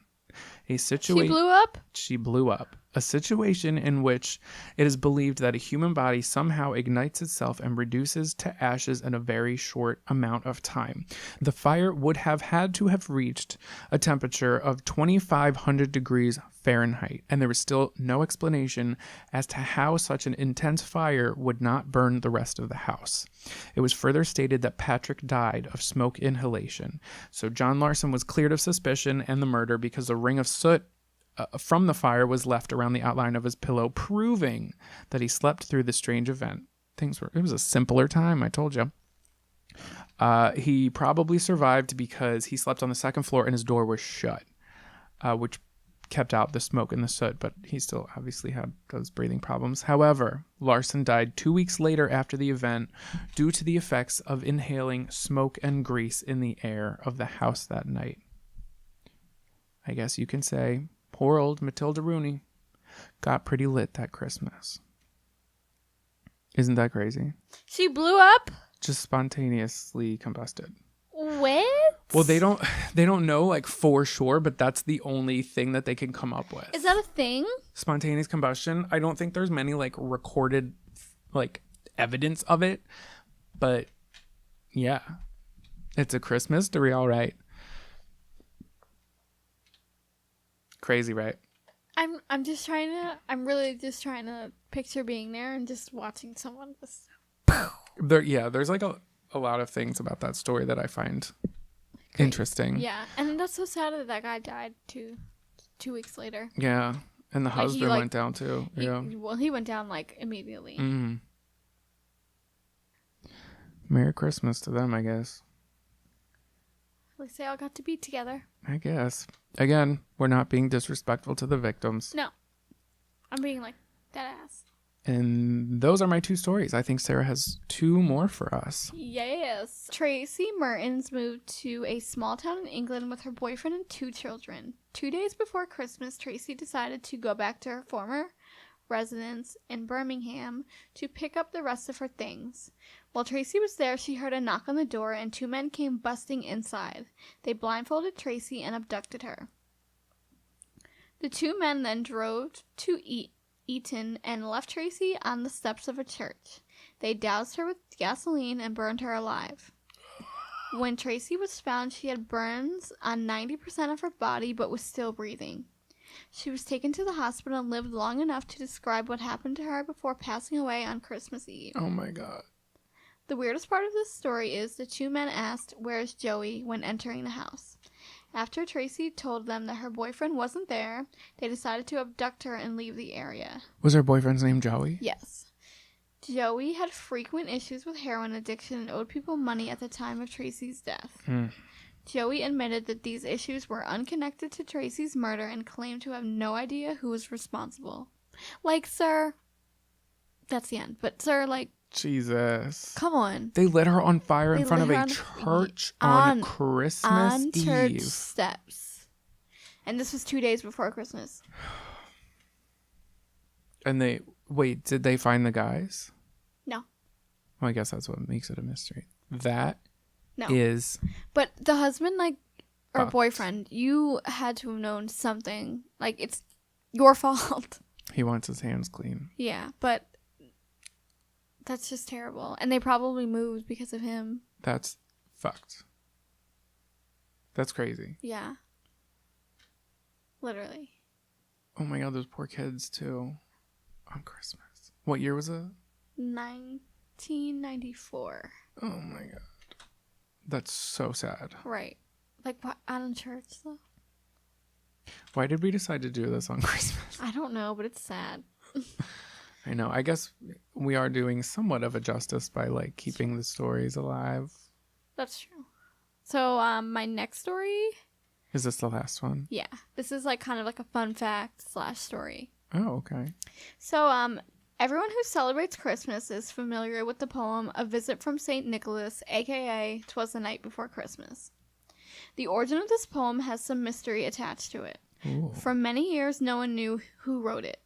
She blew up? She blew up. A situation in which it is believed that a human body somehow ignites itself and reduces to ashes in a very short amount of time. The fire would have had to have reached a temperature of 2,500 degrees Fahrenheit, and there was still no explanation as to how such an intense fire would not burn the rest of the house. It was further stated that Patrick died of smoke inhalation. So John Larson was cleared of suspicion and the murder because a ring of soot from the fire was left around the outline of his pillow, proving that he slept through the strange event. It was a simpler time, I told you. He probably survived because he slept on the second floor and his door was shut, which kept out the smoke and the soot, but he still obviously had those breathing problems. However, Larson died 2 weeks later after the event due to the effects of inhaling smoke and grease in the air of the house that night. I guess you can say poor old Matilda Rooney got pretty lit that Christmas. Isn't that crazy? She blew up? Just spontaneously combusted. What? Well, they don't know for sure, but that's the only thing that they can come up with. Is that a thing? Spontaneous combustion. I don't think there's many recorded evidence of it, but yeah, it's a Christmas mystery, all right. Crazy, right? I'm really just trying to picture being there and just watching someone just there's a lot of things about that story that I find interesting. Yeah, and that's so sad that guy died 2 weeks later. Yeah, and the husband went down too. Well, he went down immediately. Mm-hmm. Merry Christmas to them, I guess. At least they all got to be together. I guess. Again, we're not being disrespectful to the victims. No. I'm being dead ass. And those are my 2 stories. I think Sarah has 2 more for us. Yes. Tracy Mertens moved to a small town in England with her boyfriend and 2 children. 2 days before Christmas, Tracy decided to go back to her former residence in Birmingham to pick up the rest of her things. While Tracy was there, she heard a knock on the door and 2 men came busting inside. They blindfolded Tracy and abducted her. The 2 men then drove to Eton and left Tracy on the steps of a church. They doused her with gasoline and burned her alive. When Tracy was found, she had burns on 90% of her body but was still breathing. She was taken to the hospital and lived long enough to describe what happened to her before passing away on Christmas Eve. Oh my God. The weirdest part of this story is the 2 men asked, "Where's Joey?" when entering the house. After Tracy told them that her boyfriend wasn't there, they decided to abduct her and leave the area. Was her boyfriend's name Joey? Yes. Joey had frequent issues with heroin addiction and owed people money at the time of Tracy's death. Joey admitted that these issues were unconnected to Tracy's murder and claimed to have no idea who was responsible. Sir, that's the end. But, sir, Jesus. come on. They lit her on fire in front of a church on Christmas Eve. Church steps. And this was 2 days before Christmas. And did they find the guys? No. Well, I guess that's what makes it a mystery. That No. is. But the husband, like, or Fucked. boyfriend, you had to have known something. Like, it's your fault. He wants his hands clean. Yeah, but that's just terrible. And they probably moved because of him. That's fucked. That's crazy. Yeah. Literally. Oh my god, those poor kids too. On Christmas. What year was it? 1994. Oh my god. That's so sad. Right. Like, what? Out in church, though? Why did we decide to do this on Christmas? I don't know, but it's sad. I know. I guess we are doing somewhat of a justice by like keeping the stories alive. That's true. So, my next story... Is this the last one? Yeah. This is, like, kind of like a fun fact / story. Oh, okay. So, everyone who celebrates Christmas is familiar with the poem A Visit from St. Nicholas, aka 'Twas the Night Before Christmas. The origin of this poem has some mystery attached to it. Ooh. For many years, no one knew who wrote it.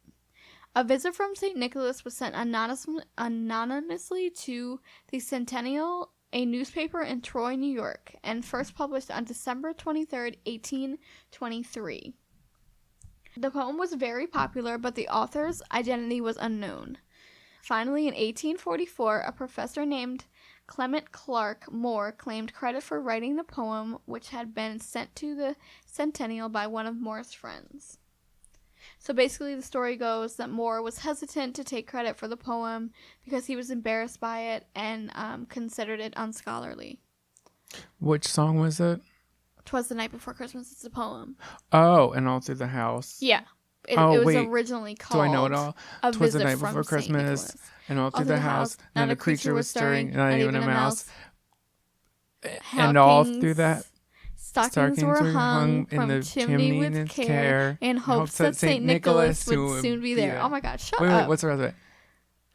A Visit from St. Nicholas was sent anonymously to the Centennial, a newspaper in Troy, New York, and first published on December 23rd, 1823. The poem was very popular, but the author's identity was unknown. Finally, in 1844, a professor named Clement Clark Moore claimed credit for writing the poem, which had been sent to the Centennial by one of Moore's friends. So basically, the story goes that Moore was hesitant to take credit for the poem because he was embarrassed by it and considered it unscholarly. Which song was it? 'Twas the Night Before Christmas. It's a poem. Oh, and All Through the House. Yeah. It Oh, was wait. originally called Do I know it all? A 'Twas the Visit Night from Before St. Christmas, Nicholas. and all through the house, not a creature was stirring, not even a mouse. And all through that, Stockings were hung in from the chimney with care in hopes that St. Nicholas would soon be there. Oh my God, shut wait, up. what's the rest of it?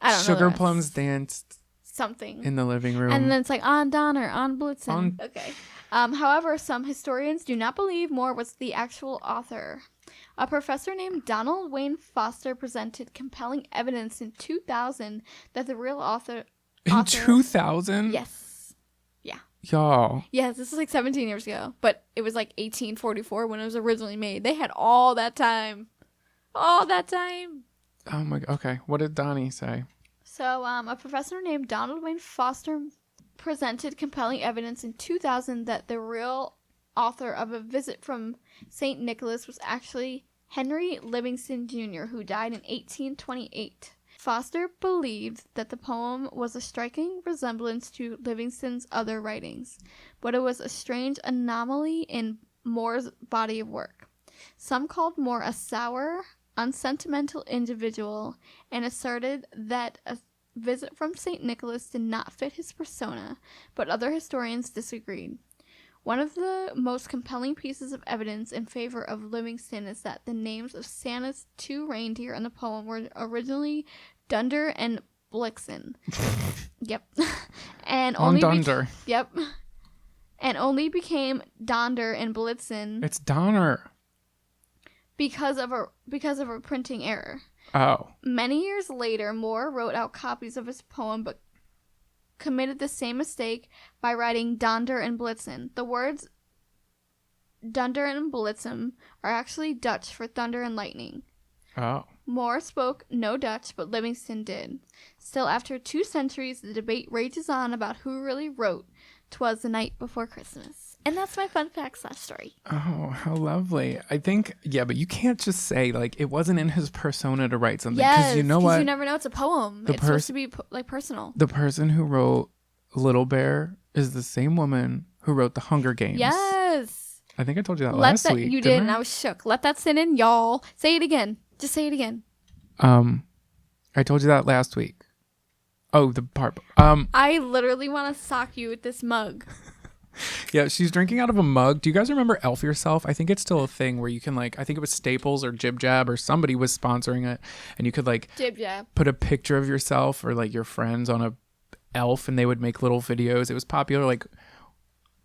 I don't know. Sugar the rest. plums danced Something. in the living room. And then it's like on Donner, on Blitzen. On- Okay. However, some historians do not believe Moore was the actual author. A professor named Donald Wayne Foster presented compelling evidence in 2000 that the real author... in 2000? Yes. Y'all. Yes, this is like 17 years ago, but it was like 1844 when it was originally made. They had all that time. All that time. Oh my, okay. What did Donnie say? So, a professor named Donald Wayne Foster presented compelling evidence in 2000 that the real author of A Visit from St. Nicholas was actually Henry Livingston Jr., who died in 1828. Foster believed that the poem was a striking resemblance to Livingston's other writings, but it was a strange anomaly in Moore's body of work. Some called Moore a sour, unsentimental individual and asserted that A Visit from St. Nicholas did not fit his persona, but other historians disagreed. One of the most compelling pieces of evidence in favor of Livingston is that the names of Santa's two reindeer in the poem were originally Dunder and Blitzen. Yep. And On only Dunder. Yep. And only became Donder and Blitzen It's Donner. because of a printing error. Oh. Many years later, Moore wrote out copies of his poem, but committed the same mistake by writing Donder and Blitzen. The words Dunder and Blitzen are actually Dutch for thunder and lightning. Oh. Moore spoke no Dutch, but Livingston did. Still, after 2 centuries, the debate rages on about who really wrote 'Twas the Night Before Christmas. And that's my fun fact / story. Oh, how lovely. I think, yeah, but you can't just say, like, it wasn't in his persona to write something. Yes, you know what? you never know. It's a poem. It's supposed to be, like, personal. The person who wrote Little Bear is the same woman who wrote The Hunger Games. Yes. I think I told you that last week. You did, and I was shook. Let that sit in, y'all. Say it again. Just say it again. I told you that last week. Oh, the part. I literally want to sock you with this mug. Yeah, she's drinking out of a mug. Do you guys remember Elf Yourself? I think it's still a thing where you can, like, I think it was Staples or Jib Jab or somebody was sponsoring it, and you could, like, Jib Jab. put a picture of yourself or, like, your friends on a elf, and they would make little videos. It was popular, like,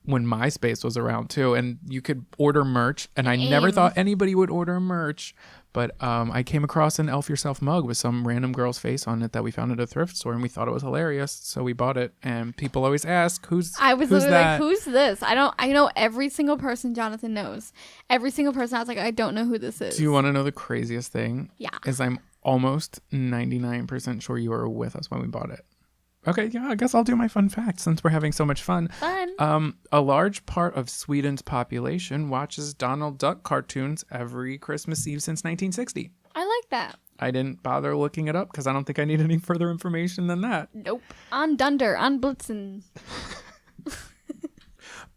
when MySpace was around too, and you could order merch, and I never thought anybody would order merch, but I came across an Elf Yourself mug with some random girl's face on it that we found at a thrift store, and we thought it was hilarious, so we bought it. And people always ask, who's literally like, who's this? I know every single person Jonathan knows. Every single person. I was like, I don't know who this is. Do you want to know the craziest thing? Yeah. Is I'm almost 99% sure you were with us when we bought it. Okay, yeah, I guess I'll do my fun fact since we're having so much fun. A large part of Sweden's population watches Donald Duck cartoons every Christmas Eve since 1960. I like that. I didn't bother looking it up because I don't think I need any further information than that. Nope. On Dunder, on Blitzen.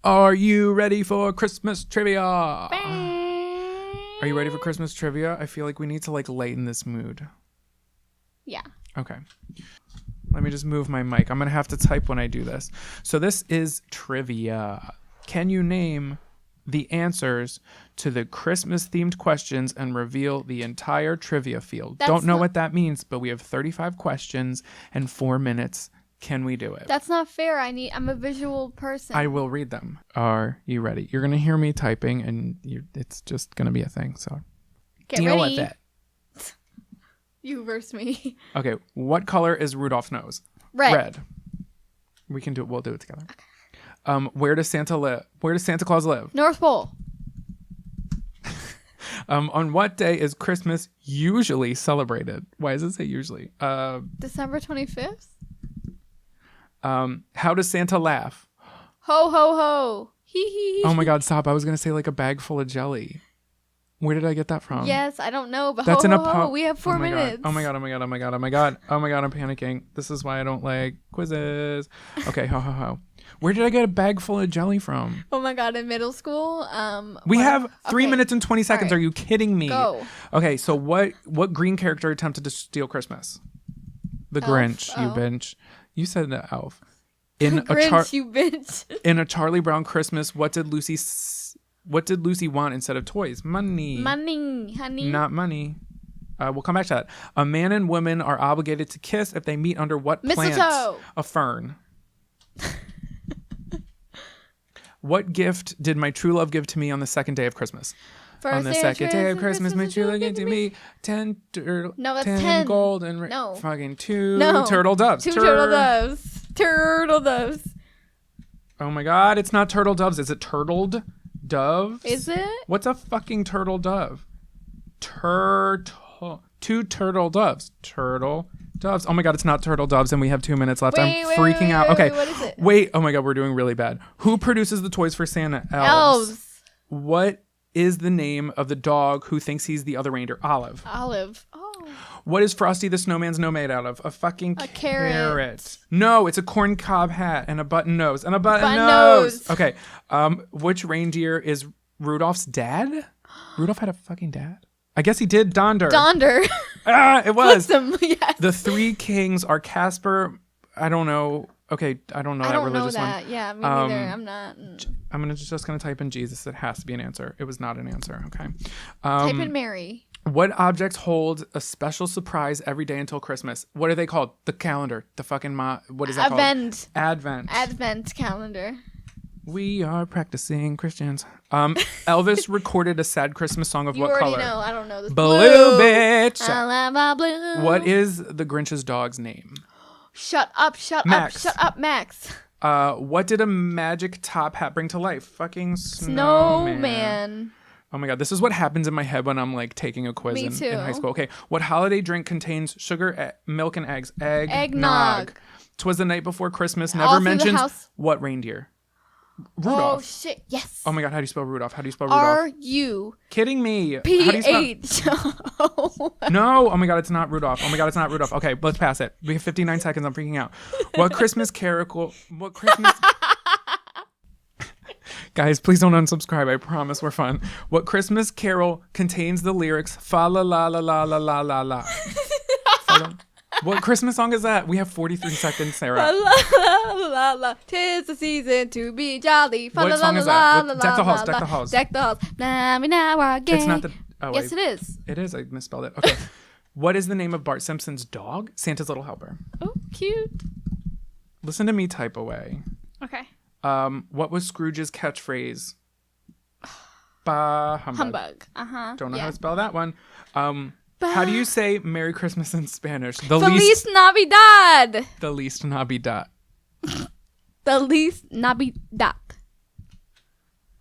Are you ready for Christmas trivia? Are you ready for Christmas trivia? I feel like we need to lighten this mood. Yeah. Okay. Let me just move my mic. I'm going to have to type when I do this. So this is trivia. Can you name the answers to the Christmas-themed questions and reveal the entire trivia field? Don't know what that means, but we have 35 questions and 4 minutes. Can we do it? That's not fair. I'm a visual person. I will read them. Are you ready? You're going to hear me typing, and it's just going to be a thing. So deal with it. You versus me. Okay. What color is Rudolph's nose? Red. We can do it. We'll do it together. Okay. Where does Santa live? Where does Santa Claus live? North Pole. On what day is Christmas usually celebrated? Why does it say usually? December 25th. How does Santa laugh? Ho, ho, ho. Hee, hee, hee. Oh my God, stop. I was going to say a bag full of jelly. Where did I get that from? Yes, I don't know, but that's ho, in ho, a ho. We have 4 minutes. Oh my God, oh my God, oh my God, oh my God. Oh my God, I'm panicking. This is why I don't like quizzes. Okay, ho, ho, ho. Where did I get a bag full of jelly from? Oh my God, in middle school. We have 3 minutes and 20 seconds. Right. Are you kidding me? Go. Okay, so what green character attempted to steal Christmas? The Elf. Grinch, you bench. You said the elf. You bitch. In A Charlie Brown Christmas, what did Lucy want instead of toys? Money. Money, honey. Not money. We'll come back to that. A man and woman are obligated to kiss if they meet under what plant? Mistletoe. A fern. What gift did my true love give to me on the second day of Christmas? On the second day of Christmas, my true love gave to me 10 gold and fucking 2 turtle doves. 2 turtle doves. Turtle doves. Oh my God, it's not turtle doves. Is it turtled doves? Is it? What's a fucking turtle dove? 2 turtle doves. Turtle doves. Oh my God, it's not turtle doves, and we have 2 minutes left. I'm freaking out. Okay. What is it? Wait. Oh my God, we're doing really bad. Who produces the toys for Santa? Elves. What is the name of the dog who thinks he's the other reindeer? Olive. Oh. What is Frosty the Snowman's nose made out of? A fucking carrot. No, it's a corn cob hat and a button nose. And a button nose. Okay. Which reindeer is Rudolph's dad? Rudolph had a fucking dad? I guess he did. Donder. It was. Yes. The 3 kings are Casper. I don't know. Okay, I don't know that religious one. I don't know that. Yeah, me neither. I'm not. I'm just gonna type in Jesus. It has to be an answer. It was not an answer. Okay. Type in Mary. What objects hold a special surprise every day until Christmas? What are they called? The calendar. The fucking what is that called? Advent calendar. We are practicing Christians. Elvis recorded a sad Christmas song of what color? You already know. I don't know this. Blue, bitch. I love my blue. What is the Grinch's dog's name? Shut up, Max. What did a magic top hat bring to life? Fucking snowman. Oh my God, this is what happens in my head when I'm taking a quiz in high school. Okay, what holiday drink contains sugar, milk, and eggs? Eggnog. 'Twas the night before Christmas. Never mentions what reindeer? Rudolph. Oh shit! Yes. Oh my God, how do you spell Rudolph? How do you spell Rudolph? Are you kidding me? PH. No. Oh my God, it's not Rudolph. Oh my God, it's not Rudolph. Okay, let's pass it. We have 59 seconds. I'm freaking out. What Christmas? Guys, please don't unsubscribe. I promise we're fun. What Christmas carol contains the lyrics fa la la la la la la la la? What Christmas song is that? We have 43 seconds, Sarah. La la la la la. 'Tis the season to be jolly. What song is that? Deck the halls. Deck the halls. Deck the halls. Now again. It's not the. Oh, yes, it is. It is. I misspelled it. Okay. What is the name of Bart Simpson's dog? Santa's Little Helper. Oh, cute. Listen to me type away. Okay. What was Scrooge's catchphrase? Bah, Humbug. Don't know how to spell that one. How do you say Merry Christmas in Spanish? Feliz Navidad. The least Navidad. The least Navidad.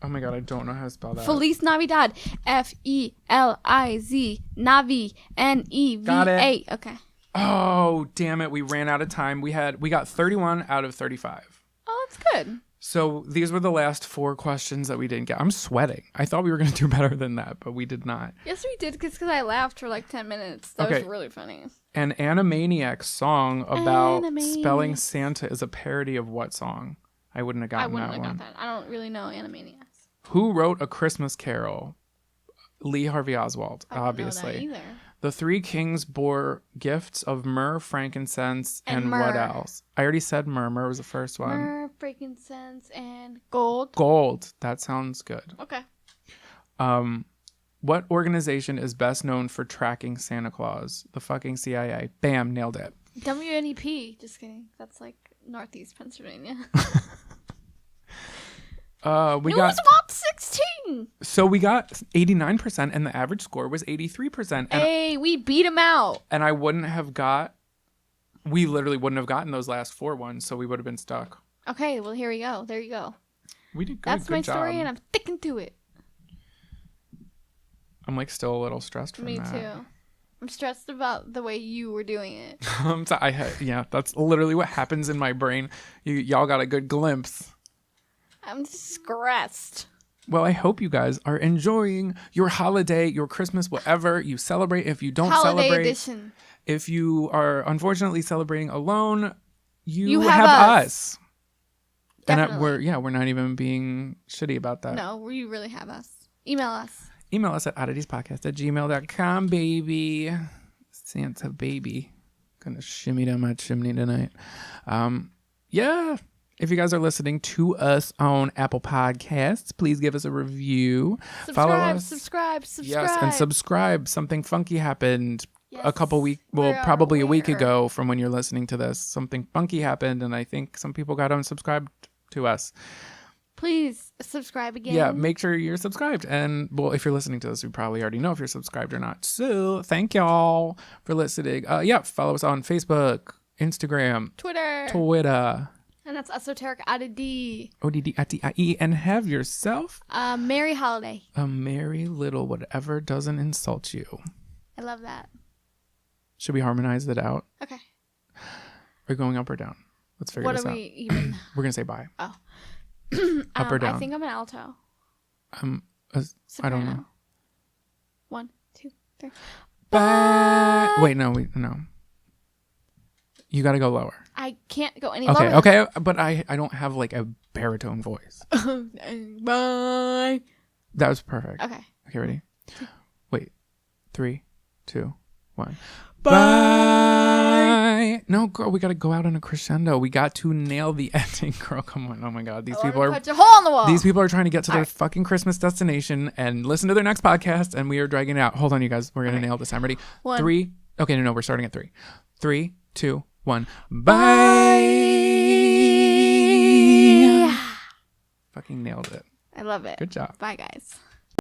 Oh my god, I don't know how to spell that. Feliz Navidad. Feliz Navi Neva. Got it. Okay. Oh, damn it. We ran out of time. We got 31 out of 35. Oh, that's good. So these were the last 4 questions that we didn't get. I'm sweating. I thought we were going to do better than that, but we did not. Yes, we did, because I laughed for like 10 minutes. That was really funny. An Animaniacs song about spelling Santa is a parody of what song? I wouldn't have gotten that one. I wouldn't have got that. I don't really know Animaniacs. Who wrote A Christmas Carol? Lee Harvey Oswald, obviously. I don't know that either. The 3 kings bore gifts of myrrh, frankincense, and myrrh. What else? I already said myrrh. Myrrh was the first one. Myrrh, frankincense, and gold. Gold. That sounds good. Okay. What organization is best known for tracking Santa Claus? The fucking CIA. Bam, nailed it. WNEP. Just kidding. That's like Northeast Pennsylvania. We got about 16. So we got 89%, and the average score was 83%. Hey, we beat them out. And we literally wouldn't have gotten those last 4 ones, so we would have been stuck. Okay, well, here we go. There you go. We did good. That's good my job. story, and I'm sticking to it. I'm like still a little stressed from that. Me too. I'm stressed about the way you were doing it. Yeah, that's literally what happens in my brain. Y'all got a good glimpse. I'm stressed. Well, I hope you guys are enjoying your holiday, your Christmas, whatever you celebrate. If you don't Holiday celebrate, edition. If you are unfortunately celebrating alone, you have us. Definitely. And we're not even being shitty about that. No, you really have us. Email us. Email us at odditiespodcast@gmail.com, baby. Santa baby. Gonna shimmy down my chimney tonight. Yeah. If you guys are listening to us on Apple Podcasts, please give us a review. Follow us. Subscribe. Yes, and subscribe. Something funky happened a week ago from when you're listening to this. Something funky happened, and I think some people got unsubscribed to us. Please subscribe again. Yeah, make sure you're subscribed. And, well, if you're listening to this, you probably already know if you're subscribed or not. So, thank y'all for listening. Follow us on Facebook, Instagram, Twitter. And that's Esoteric Oddity. ODDIE. And have yourself a merry holiday. A merry little whatever doesn't insult you. I love that. Should we harmonize it out? Okay. Are we going up or down? Let's figure this out. What are we even? We're going to say bye. Oh. Up or down? I think I'm an alto. I don't know. 1, 2, 3. Bye. Wait, no. You got to go lower. I can't go any lower. Okay, but I don't have like a baritone voice. Bye. That was perfect. Okay, ready? Wait. 3, 2, 1. Bye. No, girl, we got to go out on a crescendo. We got to nail the ending, girl. Come on. Oh my God. These people are punch a hole in the wall. These people are trying to get to their fucking Christmas destination and listen to their next podcast, and we are dragging it out. Hold on, you guys. We're going to nail this. I'm ready. 1. 3. Okay, no, we're starting at 3. 3, 2, 1. Bye. Fucking nailed it. I love it. Good job. Bye, guys.